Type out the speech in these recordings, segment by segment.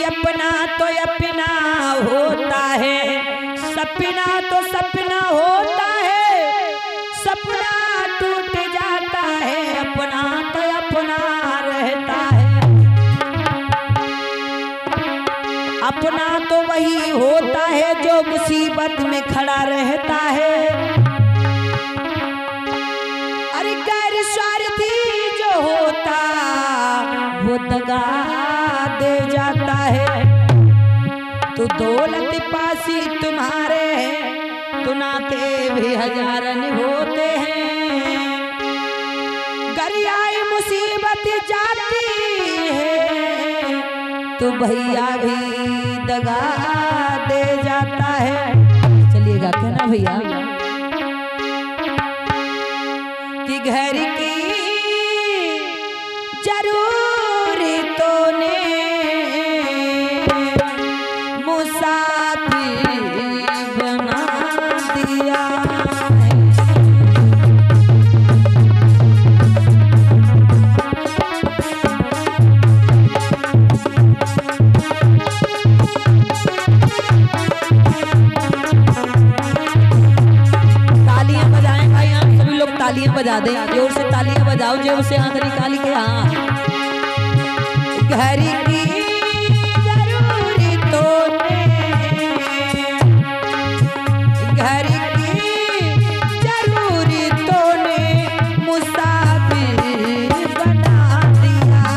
अपना तो अपना होता है, सपना तो सपना होता है, सपना टूट जाता है, अपना तो अपना रहता है। अपना तो वही होता है जो मुसीबत में खड़ा रहता है। अरे गैर स्वार्थी जो होता वो दगा दे जाता है। तो दौलत पासी तुम्हारे हैं तो नाते भी हजारन होते हैं। गरियाई मुसीबत जाती है तो भैया भी दगा दे जाता है। चलिएगा क्या ना भैया कि घर की जरूरतों ने मुसाफिर बना दिया। तालियां बजाएं भाई, आप सभी लोग तालियां बजा दें, जोर से तालियां बजाओ, जोर से हाथ निकाल के। हाँ, घर की जरूरतों ने, घर की जरूरतों ने मुसाफिर बना दिया।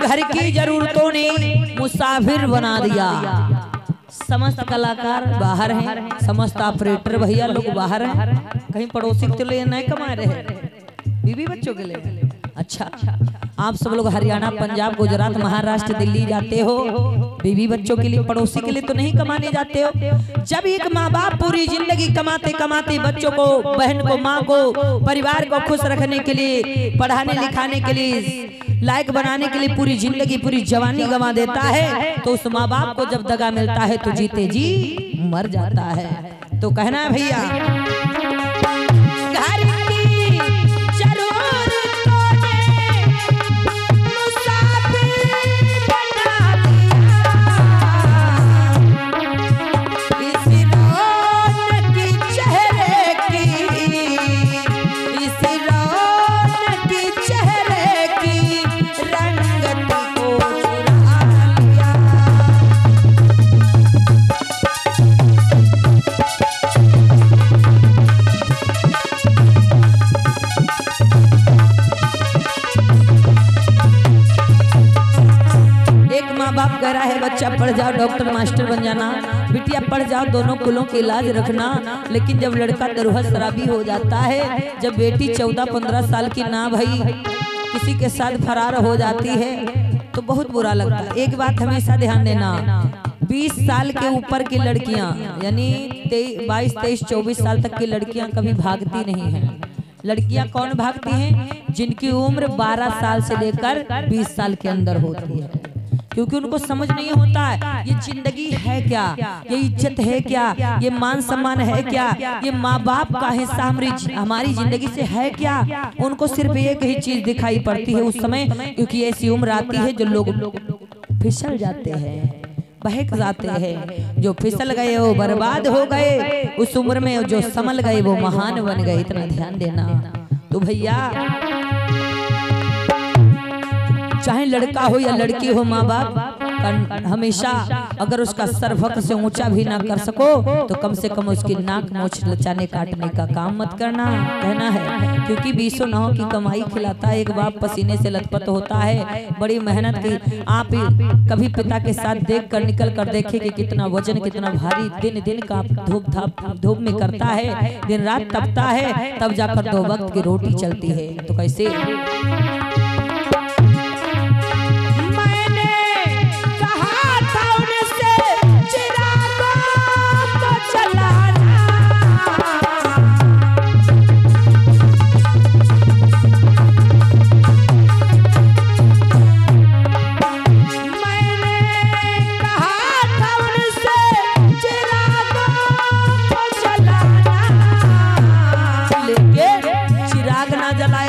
घर की जरूरतों ने मुसाफिर बना दिया। समस्त कलाकार बाहर हैं, समस्त ऑपरेटर भैया लोग बाहर हैं, कहीं पड़ोसी के लिए नहीं कमा रहे, बीवी बच्चों के लिए। अच्छा, आप सब लोग हरियाणा, पंजाब, गुजरात, महाराष्ट्र, दिल्ली जाते हो, बीवी बच्चों के लिए, पड़ोसी के लिए तो नहीं कमाने जाते हो। जब एक माँ बाप पूरी जिंदगी कमाते कमाते बच्चों को, बहन को, माँ को, परिवार को खुश रखने के लिए, पढ़ाने लिखाने के लिए, लायक बनाने के लिए पूरी जिंदगी, पूरी जवानी गंवा देता है, तो उस माँ बाप को जब दगा मिलता है तो जीते जी मर जाता है। तो कहना है भैया, घर की जरूरतों ने मुसाफिर बना दिया। इस रौनक की चेहरे की, इस रौनक की चेहरे की रंगत को चुरा लिया। एक माँ बाप कह रहा है बच्चा पढ़ जाओ, डॉक्टर मास्टर बन जाना, बिटिया पढ़ जाओ, दोनों कुलों की इलाज रखना। लेकिन जब लड़का दरुहा शराबी हो जाता है, जब बेटी 14-15 साल की ना भाई किसी के साथ फरार हो जाती है तो बहुत बुरा लगता है। एक बात हमेशा ध्यान देना, 20 साल के ऊपर की लड़कियां, यानी 22, 23, 24 साल तक की लड़कियां कभी भागती नहीं हैं। लड़कियां कौन भागती हैं? जिनकी उम्र 12 साल से लेकर 20 साल के अंदर होती है, क्योंकि उनको समझ नहीं होता है ये जिंदगी है क्या, ये इज्जत है क्या, ये मान सम्मान है क्या, ये माँ बाप का हिस्सा हमारी जिंदगी से है क्या। उनको सिर्फ एक ही चीज दिखाई पड़ती है उस समय, क्योंकि ऐसी उम्र आती है जो लोग फिसल जाते हैं, बहक जाते हैं। जो फिसल गए वो बर्बाद हो गए, उस उम्र में जो संभल गए वो महान बन गए। इतना ध्यान देना। तो भैया चाहे लड़का हो या लड़की हो, माँ बाप हमेशा अगर उसका सर फक्र से ऊंचा भी ना कर सको तो कम से कम उसकी नाक मोछ लचाने काटने का काम मत करना, कहना है। क्योंकि 20 नाव की कमाई खिलाता है एक बाप, पसीने से लथपथ होता है, बड़ी मेहनत की। आप कभी पिता के साथ देख कर निकल कर देखे कि कितना वजन कितना भारी दिन दिन का धूप में करता है, दिन रात तपता है, तब जाकर 2 वक्त की रोटी चलती है। तो कैसे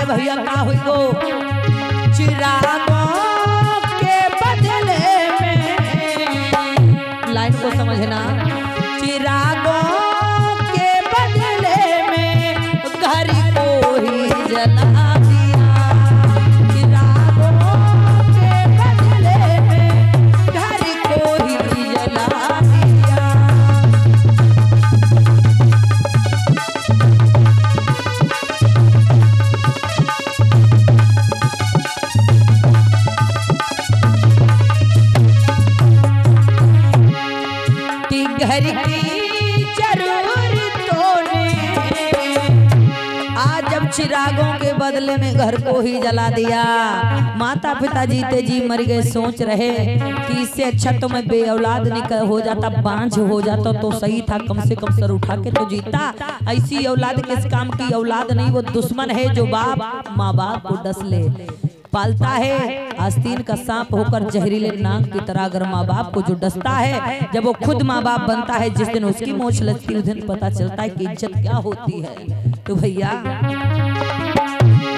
भैया का हुई गो चिरागों के बदले में, लाइन को समझना, चिरागों के बदले में घर को ही जला दिया, चिरागों के बदले में घर को ही जला दिया। घर की जरूरतों ने आज जब चिरागों के बदले में घर को ही जला दिया। माता पिता जीते जी मर गए, सोच रहे कि इससे अच्छा तो मैं बेऔलाद निकल हो जाता, बांझ हो जाता तो सही था, कम से कम सर उठा के तो जीता। ऐसी औलाद किस काम की औलाद नहीं, वो दुश्मन है जो बाप माँ बाप को डस ले, पालता है। आस्तीन का सांप होकर जहरीले नाक की तरह अगर माँ बाप को जो डसता है, जब वो खुद माँ बाप बनता है, जिस दिन उसकी मोछ लगती है उस दिन पता चलता है कि इज्जत क्या होती है। तो भैया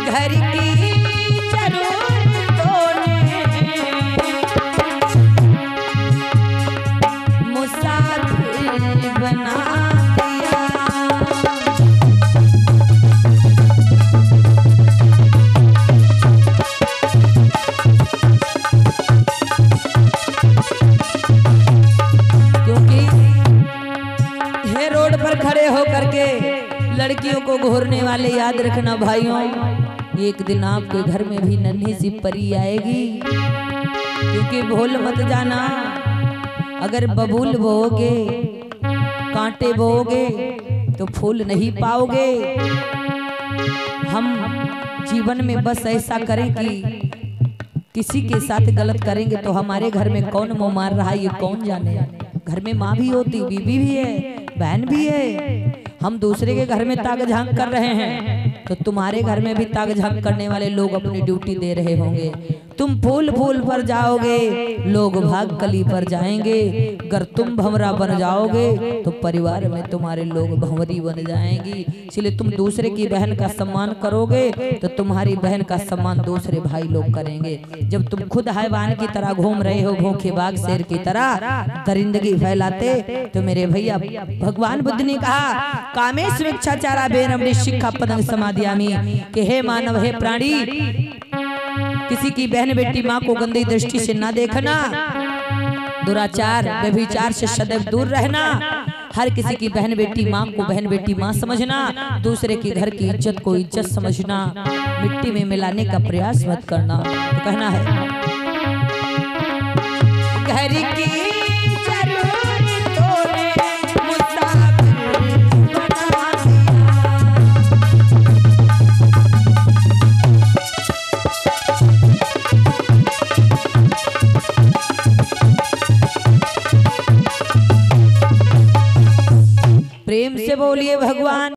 घर की जरूरतों ने मुसाफिर बना दिया। खड़े हो करके लड़कियों को घूरने वाले याद रखना भाइयों, एक दिन आपके घर में भी नन्ही सी परी आएगी। क्योंकि भूल मत जाना, अगर बबूल बोओगे कांटे बोओगे तो फूल नहीं पाओगे। हम जीवन में बस ऐसा करें कि किसी के साथ गलत करेंगे तो हमारे घर में कौन मुंह मार रहा है ये कौन जाने। घर में माँ भी होती, बीवी भी है, बहन भी है। हम दूसरे के घर में ताक झांक कर रहे हैं तो तुम्हारे घर में भी ताक झांक करने वाले लोग अपनी ड्यूटी दे रहे होंगे। तुम फूल फूल पर जाओगे, लोग भाग कली पर जाएंगे। अगर तुम भंवरा बन जाओगे तो परिवार में तुम्हारे लोग भंवरी बन जाएंगी। इसलिए तुम दूसरे की बहन का सम्मान करोगे तो तुम्हारी बहन का सम्मान दूसरे भाई लोग करेंगे। जब तुम खुद हैवान की तरह घूम रहे हो, भूखे बाघ शेर की तरह दरिंदगी फैलाते, तो मेरे भैया भगवान बुद्ध ने कहा कामेश विक्षाचारा बेरमणि शिक्षा पदंग समाधियामी, कि हे मानव हे प्राणी, किसी की बहन बेटी माँ को गंदी दृष्टि से ना देखना, दुराचार व्यभिचार से सदैव दूर रहना, हर किसी की बहन बेटी माँ को बहन बेटी माँ समझना, दूसरे की घर की इज्जत को इज्जत समझना, मिट्टी में मिलाने का प्रयास मत करना। तो कहना है घर की जरूरतों ने मुसाफिर बना दिया। प्रेम से बोलिए भगवान।